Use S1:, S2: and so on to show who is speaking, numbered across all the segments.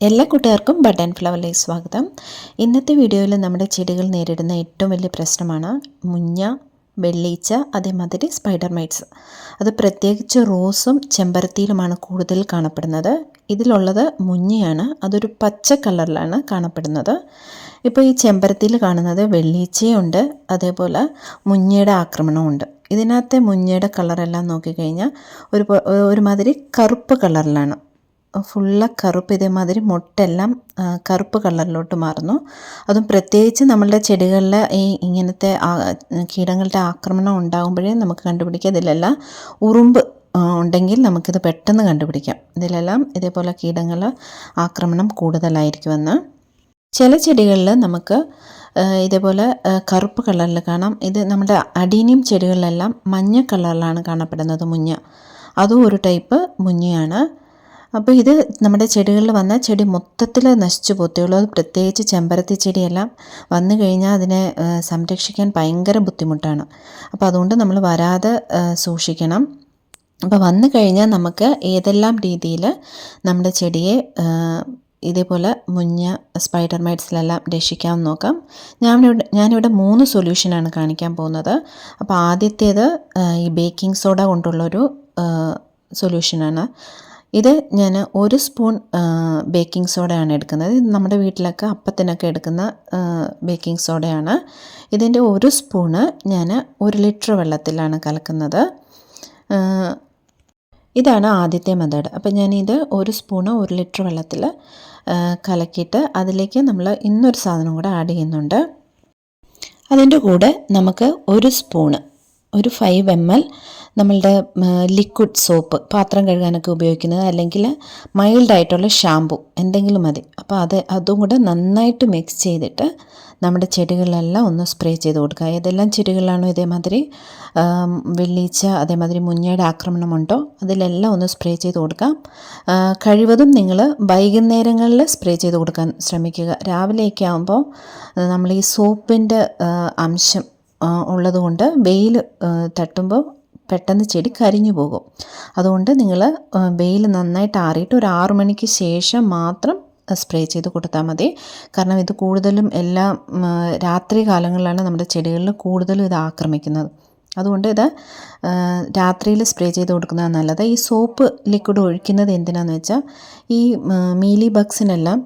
S1: എല്ലാ കൂട്ടുകാർക്കും bud and ഫ്ലവറിലേക്ക് സ്വാഗതം. ഇന്നത്തെ വീഡിയോയിൽ നമ്മുടെ ചെടികൾ നേരിടുന്ന ഏറ്റവും വലിയ പ്രശ്നമാണ് മുഞ്ഞ, വെള്ളീച്ച, അതേമാതിരി സ്പൈഡർ മൈറ്റ്സ്. അത് പ്രത്യേകിച്ച് റോസും ചെമ്പരത്തിയിലുമാണ് കൂടുതൽ കാണപ്പെടുന്നത്. ഇതിലുള്ളത് മുഞ്ഞയാണ്, അതൊരു പച്ച കളറിലാണ് കാണപ്പെടുന്നത്. ഇപ്പോൾ ഈ ചെമ്പരത്തിയിൽ കാണുന്നത് വെള്ളീച്ചയുണ്ട്, അതേപോലെ മുഞ്ഞയുടെ ആക്രമണമുണ്ട്. ഇതിനകത്തെ മുഞ്ഞയുടെ കളറെല്ലാം നോക്കിക്കഴിഞ്ഞാൽ ഒരുമാതിരി കറുപ്പ് കളറിലാണ്, ഫുള്ള കറുപ്പ്. ഇതേമാതിരി മുട്ടെല്ലാം കറുപ്പ് കളറിലോട്ട് മാറുന്നു. അതും പ്രത്യേകിച്ച് നമ്മളുടെ ചെടികളിൽ ഈ ഇങ്ങനത്തെ കീടങ്ങളുടെ ആക്രമണം ഉണ്ടാകുമ്പോഴേ നമുക്ക് കണ്ടുപിടിക്കാം. ഇതിലെല്ലാം ഉറുമ്പ് ഉണ്ടെങ്കിൽ നമുക്കിത് പെട്ടെന്ന് കണ്ടുപിടിക്കാം. ഇതിലെല്ലാം ഇതേപോലെ കീടങ്ങൾ ആക്രമണം കൂടുതലായിരിക്കുമെന്ന്. ചില ചെടികളിൽ നമുക്ക് ഇതേപോലെ കറുപ്പ് കളറിൽ കാണാം. ഇത് നമ്മുടെ അഡീനിയം ചെടികളിലെല്ലാം മഞ്ഞ കളറിലാണ് കാണപ്പെടുന്നത് മുഞ്ഞ. അതും ഒരു ടൈപ്പ് മുഞ്ഞയാണ്. അപ്പോൾ ഇത് നമ്മുടെ ചെടികളിൽ വന്ന ചെടി മൊത്തത്തിൽ നശിച്ചു പോത്തുള്ളൂ. അത് പ്രത്യേകിച്ച് ചെമ്പരത്തി ചെടിയെല്ലാം വന്നു കഴിഞ്ഞാൽ അതിനെ സംരക്ഷിക്കാൻ ഭയങ്കര ബുദ്ധിമുട്ടാണ്. അപ്പോൾ അതുകൊണ്ട് നമ്മൾ വരാതെ സൂക്ഷിക്കണം. അപ്പോൾ വന്നു കഴിഞ്ഞാൽ നമുക്ക് ഏതെല്ലാം രീതിയിൽ നമ്മുടെ ചെടിയെ ഇതേപോലെ മുഞ്ഞ, സ്പൈഡർ മൈറ്റ്സിലെല്ലാം രക്ഷിക്കാമെന്ന് നോക്കാം. ഞാനിവിടെ 3 സൊല്യൂഷനാണ് കാണിക്കാൻ പോകുന്നത്. അപ്പോൾ ആദ്യത്തേത് ഈ ബേക്കിംഗ് സോഡ കൊണ്ടുള്ളൊരു സൊല്യൂഷനാണ്. ഇത് ഞാൻ 1 സ്പൂൺ ബേക്കിംഗ് സോഡയാണ് എടുക്കുന്നത്. ഇത് നമ്മുടെ വീട്ടിലൊക്കെ അപ്പത്തിനൊക്കെ എടുക്കുന്ന ബേക്കിംഗ് സോഡയാണ്. ഇതിൻ്റെ 1 സ്പൂണ് ഞാൻ 1 ലിറ്റർ വെള്ളത്തിലാണ് കലക്കുന്നത്. ഇതാണ് ആദ്യത്തെ മെത്തേഡ്. അപ്പം ഞാനിത് 1 സ്പൂണ് 1 ലിറ്റർ വെള്ളത്തിൽ കലക്കിയിട്ട് അതിലേക്ക് നമ്മൾ ഇന്നൊരു സാധനം കൂടെ ആഡ് ചെയ്യുന്നുണ്ട്. അതിൻ്റെ കൂടെ നമുക്ക് 1 സ്പൂണ്, ഒരു 5 ml നമ്മളുടെ ലിക്വിഡ് സോപ്പ്, പാത്രം കഴുകാനൊക്കെ ഉപയോഗിക്കുന്നത്, അല്ലെങ്കിൽ മൈൽഡായിട്ടുള്ള ഷാമ്പു എന്തെങ്കിലും മതി. അപ്പോൾ അതും കൂടെ നന്നായിട്ട് മിക്സ് ചെയ്തിട്ട് നമ്മുടെ ചെടികളിലെല്ലാം ഒന്ന് സ്പ്രേ ചെയ്ത് കൊടുക്കുക. ഏതെല്ലാം ചെടികളിലാണോ ഇതേമാതിരി വെള്ളീച്ച, അതേമാതിരി മുഞ്ഞയുടെ ആക്രമണമുണ്ടോ അതിലെല്ലാം ഒന്ന് സ്പ്രേ ചെയ്ത് കൊടുക്കാം. കഴിവതും നിങ്ങൾ വൈകുന്നേരങ്ങളിൽ സ്പ്രേ ചെയ്ത് കൊടുക്കാൻ ശ്രമിക്കുക. രാവിലെയൊക്കെ ആകുമ്പോൾ നമ്മൾ ഈ സോപ്പിൻ്റെ അംശം ഉള്ളതുകൊണ്ട് വെയിൽ തട്ടുമ്പോൾ പെട്ടെന്ന് ചെടി കരിഞ്ഞു പോകും. അതുകൊണ്ട് നിങ്ങൾ വെയിൽ നന്നായിട്ട് ആറിയിട്ട് ഒരു 6 മണിക്ക് ശേഷം മാത്രം സ്പ്രേ ചെയ്ത് കൊടുത്താൽ മതി. കാരണം ഇത് കൂടുതലും എല്ലാ രാത്രി കാലങ്ങളിലാണ് നമ്മുടെ ചെടികളിൽ കൂടുതലും ഇത് ആക്രമിക്കുന്നത്. അതുകൊണ്ട് ഇത് രാത്രിയിൽ സ്പ്രേ ചെയ്ത് കൊടുക്കുന്നതാണ് നല്ലത്. ഈ സോപ്പ് ലിക്വിഡ് ഒഴിക്കുന്നത് എന്തിനാണെന്ന് വെച്ചാൽ ഈ മീലി ബഗ്സിനെല്ലാം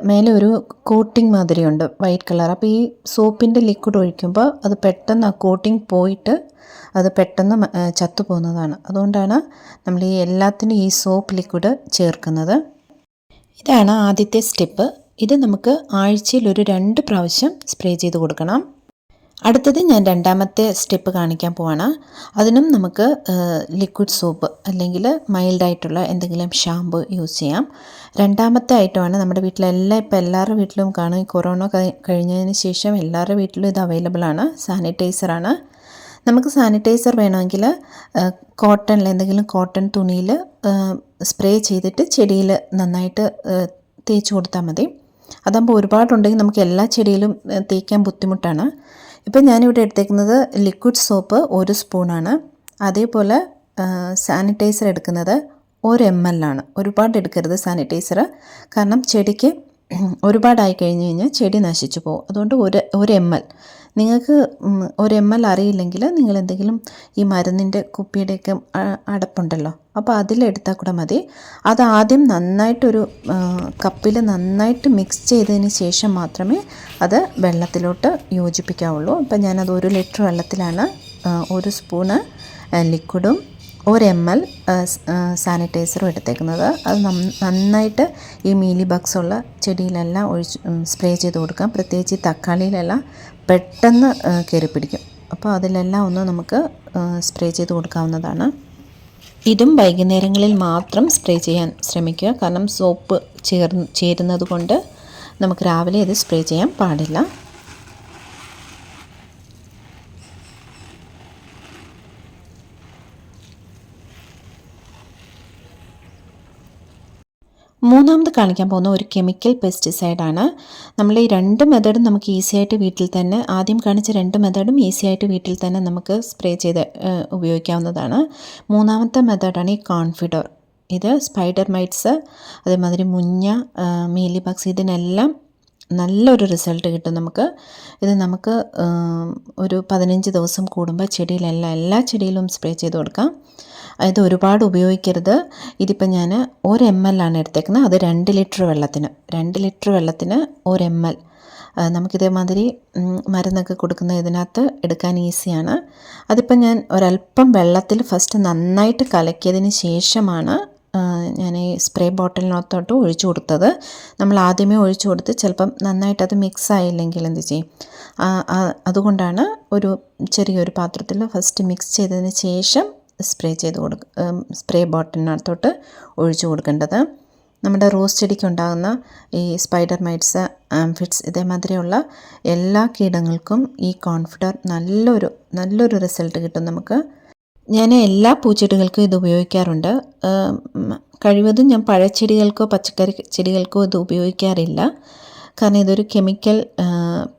S1: മേലെ ഒരു കോട്ടിംഗ് മാതിരിയുണ്ട്, വൈറ്റ് കളർ. അപ്പോൾ ഈ സോപ്പിൻ്റെ ലിക്വിഡ് ഒഴിക്കുമ്പോൾ അത് പെട്ടെന്ന് ആ കോട്ടിംഗ് പോയിട്ട് അത് പെട്ടെന്ന് ചത്തുപോകുന്നതാണ്. അതുകൊണ്ടാണ് നമ്മൾ ഈ എല്ലാത്തിനും ഈ സോപ്പ് ലിക്വിഡ് ചേർക്കുന്നത്. ഇതാണ് ആദ്യത്തെ സ്റ്റെപ്പ്. ഇത് നമുക്ക് ആഴ്ചയിൽ ഒരു 2 പ്രാവശ്യം സ്പ്രേ ചെയ്ത് കൊടുക്കണം. അടുത്തത് ഞാൻ രണ്ടാമത്തെ സ്റ്റെപ്പ് കാണിക്കാൻ പോവാണ്. അതിനും നമുക്ക് ലിക്വിഡ് സോപ്പ് അല്ലെങ്കിൽ മൈൽഡായിട്ടുള്ള എന്തെങ്കിലും ഷാമ്പു യൂസ് ചെയ്യാം. രണ്ടാമത്തെ ഐറ്റമാണ് നമ്മുടെ വീട്ടിലെല്ലാം, ഇപ്പോൾ എല്ലാവരുടെ വീട്ടിലും കാണും. ഈ കൊറോണ കഴിഞ്ഞതിന് ശേഷം എല്ലാവരുടെ വീട്ടിലും ഇത് അവൈലബിൾ ആണ്. സാനിറ്റൈസറാണ്. നമുക്ക് സാനിറ്റൈസർ വേണമെങ്കിൽ കോട്ടണിൽ, എന്തെങ്കിലും കോട്ടൺ തുണിയിൽ സ്പ്രേ ചെയ്തിട്ട് ചെടിയിൽ നന്നായിട്ട് തേച്ച് കൊടുത്താൽ മതി. അതാകുമ്പോൾ ഒരുപാടുണ്ടെങ്കിൽ നമുക്ക് എല്ലാ ചെടിയിലും തേക്കാൻ ബുദ്ധിമുട്ടാണ്. ഇപ്പം ഞാനിവിടെ എടുത്തേക്കുന്നത് ലിക്വിഡ് സോപ്പ് 1 സ്പൂണാണ്. അതേപോലെ സാനിറ്റൈസർ എടുക്കുന്നത് 1 ml ആണ്. ഒരുപാട് എടുക്കരുത് സാനിറ്റൈസർ, കാരണം ചെടിക്ക് ഒരുപാടായി കഴിഞ്ഞ് കഴിഞ്ഞാൽ ചെടി നശിച്ചു പോകും. അതുകൊണ്ട് 1 ml. നിങ്ങൾക്ക് 1 ml അറിയില്ലെങ്കിൽ നിങ്ങൾ എന്തെങ്കിലും ഈ മരുന്നിൻ്റെ കുപ്പിയുടെയൊക്കെ അടപ്പുണ്ടല്ലോ, അപ്പോൾ അതിലെടുത്താൽ കൂടെ മതി. അത് ആദ്യം നന്നായിട്ടൊരു കപ്പിൽ നന്നായിട്ട് മിക്സ് ചെയ്തതിന് ശേഷം മാത്രമേ അത് വെള്ളത്തിലോട്ട് യോജിപ്പിക്കാവുള്ളൂ. അപ്പം ഞാനത് 1 ലിറ്റർ വെള്ളത്തിലാണ് 1 സ്പൂണ് ലിക്വിഡും 1 ml സാനിറ്റൈസറും എടുത്തേക്കുന്നത്. അത് നന്നായിട്ട് ഈ മീലി ബഗ്സ് ഉള്ള ചെടിയിലെല്ലാം സ്പ്രേ ചെയ്ത് കൊടുക്കാം. പ്രത്യേകിച്ച് ഈ തക്കാളിയിലെല്ലാം പെട്ടെന്ന് കയറി പിടിക്കും. അപ്പോൾ അതിലെല്ലാം ഒന്ന് നമുക്ക് സ്പ്രേ ചെയ്ത് കൊടുക്കാവുന്നതാണ്. ഇതും വൈകുന്നേരങ്ങളിൽ മാത്രം സ്പ്രേ ചെയ്യാൻ ശ്രമിക്കുക. കാരണം സോപ്പ് ചേരുന്നത് കൊണ്ട് നമുക്ക് രാവിലെ ഇത് സ്പ്രേ ചെയ്യാൻ പാടില്ല. മൂന്നാമത് കാണിക്കാൻ പോകുന്ന ഒരു കെമിക്കൽ പെസ്റ്റിസൈഡാണ്. നമ്മൾ ഈ 2 മെത്തേഡും നമുക്ക് ഈസി ആയിട്ട് വീട്ടിൽ തന്നെ, ആദ്യം കാണിച്ച 2 മെത്തേഡും ഈസി ആയിട്ട് വീട്ടിൽ തന്നെ നമുക്ക് സ്പ്രേ ചെയ്ത് ഉപയോഗിക്കാവുന്നതാണ്. മൂന്നാമത്തെ മെത്തേഡാണ് ഈ കോൺഫിഡോർ. ഇത് സ്പൈഡർ മൈറ്റ്സ്, അതേമാതിരി മുഞ്ഞ, മീലി ബഗ്സ്, ഇതിനെല്ലാം നല്ലൊരു റിസൾട്ട് കിട്ടും നമുക്ക്. ഇത് നമുക്ക് ഒരു 15 ദിവസം കൂടുമ്പോൾ ചെടിയിലെല്ലാം എല്ലാ ചെടിയിലും സ്പ്രേ ചെയ്ത് കൊടുക്കാം. ഇത് ഒരുപാട് ഉപയോഗിക്കരുത്. ഇതിപ്പോൾ ഞാൻ 1 ml ആണ് എടുത്തേക്കുന്നത്. അത് 2 ലിറ്റർ വെള്ളത്തിന് 1 ml. നമുക്കിതേമാതിരി മരുന്നൊക്കെ കൊടുക്കുന്ന ഇതിനകത്ത് എടുക്കാൻ ഈസിയാണ്. അതിപ്പോൾ ഞാൻ ഒരല്പം വെള്ളത്തിൽ ഫസ്റ്റ് നന്നായിട്ട് കലക്കിയതിന് ശേഷമാണ് ഞാൻ ഈ സ്പ്രേ ബോട്ടിലിനകത്തോട്ട് ഒഴിച്ചു കൊടുത്തത്. നമ്മൾ ആദ്യമേ ഒഴിച്ചു കൊടുത്ത് ചിലപ്പം നന്നായിട്ടത് മിക്സ് ആയില്ലെങ്കിൽ എന്ത് ചെയ്യും, അതുകൊണ്ടാണ് ഒരു ചെറിയൊരു പാത്രത്തിൽ ഫസ്റ്റ് മിക്സ് ചെയ്തതിന് ശേഷം സ്പ്രേ ബോട്ടിലിനകത്തോട്ട് ഒഴിച്ചു കൊടുക്കേണ്ടത്. നമ്മുടെ റോസ് ചെടിക്ക് ഉണ്ടാകുന്ന ഈ സ്പൈഡർ മൈറ്റ്സ്, ആംഫിഡ്സ്, ഇതേമാതിരിയുള്ള എല്ലാ കീടങ്ങൾക്കും ഈ കോൺഫിഡർ നല്ലൊരു റിസൾട്ട് കിട്ടും നമുക്ക്. ഞാൻ എല്ലാ പൂച്ചെടികൾക്കും ഇത് ഉപയോഗിക്കാറുണ്ട്. കഴിവതും ഞാൻ പഴച്ചെടികൾക്കോ പച്ചക്കറി ചെടികൾക്കോ ഇത് ഉപയോഗിക്കാറില്ല. കാരണം ഇതൊരു കെമിക്കൽ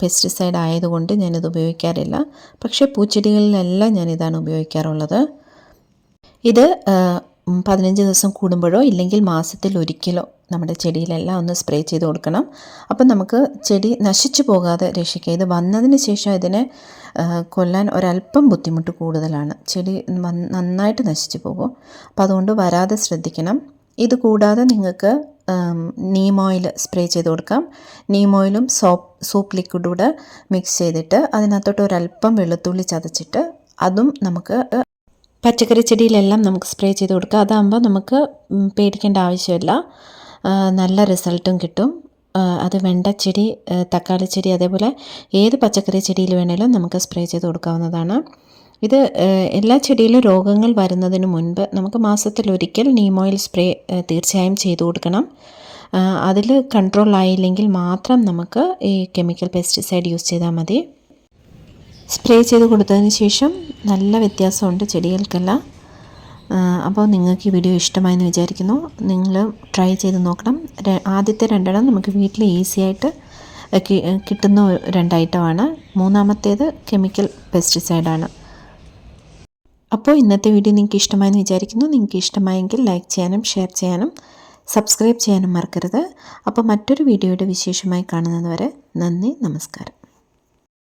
S1: പെസ്റ്റിസൈഡ് ആയതുകൊണ്ട് ഞാനിത് ഉപയോഗിക്കാറില്ല. പക്ഷേ പൂച്ചെടികളിലെല്ലാം ഞാനിതാണ് ഉപയോഗിക്കാറുള്ളത്. ഇത് 15 ദിവസം കൂടുമ്പോഴോ ഇല്ലെങ്കിൽ മാസത്തിൽ ഒരിക്കലോ നമ്മുടെ ചെടിയിലെല്ലാം ഒന്ന് സ്പ്രേ ചെയ്ത് കൊടുക്കണം. അപ്പം നമുക്ക് ചെടി നശിച്ചു പോകാതെ രക്ഷിക്കുക. ഇത് വന്നതിന് ശേഷം ഇതിനെ കൊല്ലാൻ ഒരല്പം ബുദ്ധിമുട്ട് കൂടുതലാണ്. ചെടി നന്നായിട്ട് നശിച്ചു പോകും. അപ്പം അതുകൊണ്ട് വരാതെ ശ്രദ്ധിക്കണം. ഇത് കൂടാതെ നിങ്ങൾക്ക് നീം ഓയിൽ സ്പ്രേ ചെയ്ത് കൊടുക്കാം. നീം ഓയിലും സോപ്പ് ലിക്വിഡൂടെ മിക്സ് ചെയ്തിട്ട് അതിനകത്തോട്ട് ഒരല്പം വെളുത്തുള്ളി ചതച്ചിട്ട് അതും നമുക്ക് പച്ചക്കറി ചെടിയിലെല്ലാം നമുക്ക് സ്പ്രേ ചെയ്ത് കൊടുക്കുക. അതാകുമ്പോൾ നമുക്ക് പേടിക്കേണ്ട ആവശ്യമില്ല, നല്ല റിസൾട്ടും കിട്ടും. അത് വെണ്ടച്ചെടി, തക്കാളി ചെടി, അതേപോലെ ഏത് പച്ചക്കറി ചെടിയിൽ വേണേലും നമുക്ക് സ്പ്രേ ചെയ്ത് കൊടുക്കാവുന്നതാണ്. ഇത് എല്ലാ ചെടിയിലും രോഗങ്ങൾ വരുന്നതിന് മുൻപ് നമുക്ക് മാസത്തിലൊരിക്കൽ നീം ഓയിൽ സ്പ്രേ തീർച്ചയായും ചെയ്തു കൊടുക്കണം. അതിൽ കൺട്രോൾ ആയില്ലെങ്കിൽ മാത്രം നമുക്ക് ഈ കെമിക്കൽ പെസ്റ്റിസൈഡ് യൂസ് ചെയ്താൽ മതി. സ്പ്രേ ചെയ്ത് കൊടുത്തതിന് ശേഷം നല്ല വ്യത്യാസമുണ്ട് ചെടികൾക്കെല്ലാം. അപ്പോൾ നിങ്ങൾക്ക് ഈ വീഡിയോ ഇഷ്ടമായെന്ന് വിചാരിക്കുന്നു. നിങ്ങൾ ട്രൈ ചെയ്ത് നോക്കണം. ആദ്യത്തെ 2 നമുക്ക് വീട്ടിൽ ഈസി ആയിട്ട് കിട്ടുന്ന 2 ഐറ്റമാണ്. മൂന്നാമത്തേത് കെമിക്കൽ പെസ്റ്റിസൈഡാണ്. അപ്പോൾ ഇന്നത്തെ വീഡിയോ നിങ്ങൾക്ക് ഇഷ്ടമായെന്ന് വിചാരിക്കുന്നു. നിങ്ങൾക്ക് ഇഷ്ടമായെങ്കിൽ ലൈക്ക് ചെയ്യാനും ഷെയർ ചെയ്യാനും സബ്സ്ക്രൈബ് ചെയ്യാനും മറക്കരുത്. അപ്പോൾ മറ്റൊരു വീഡിയോയുടെ വിശേഷമായി കാണുന്നത് വരെ നന്ദി, നമസ്കാരം.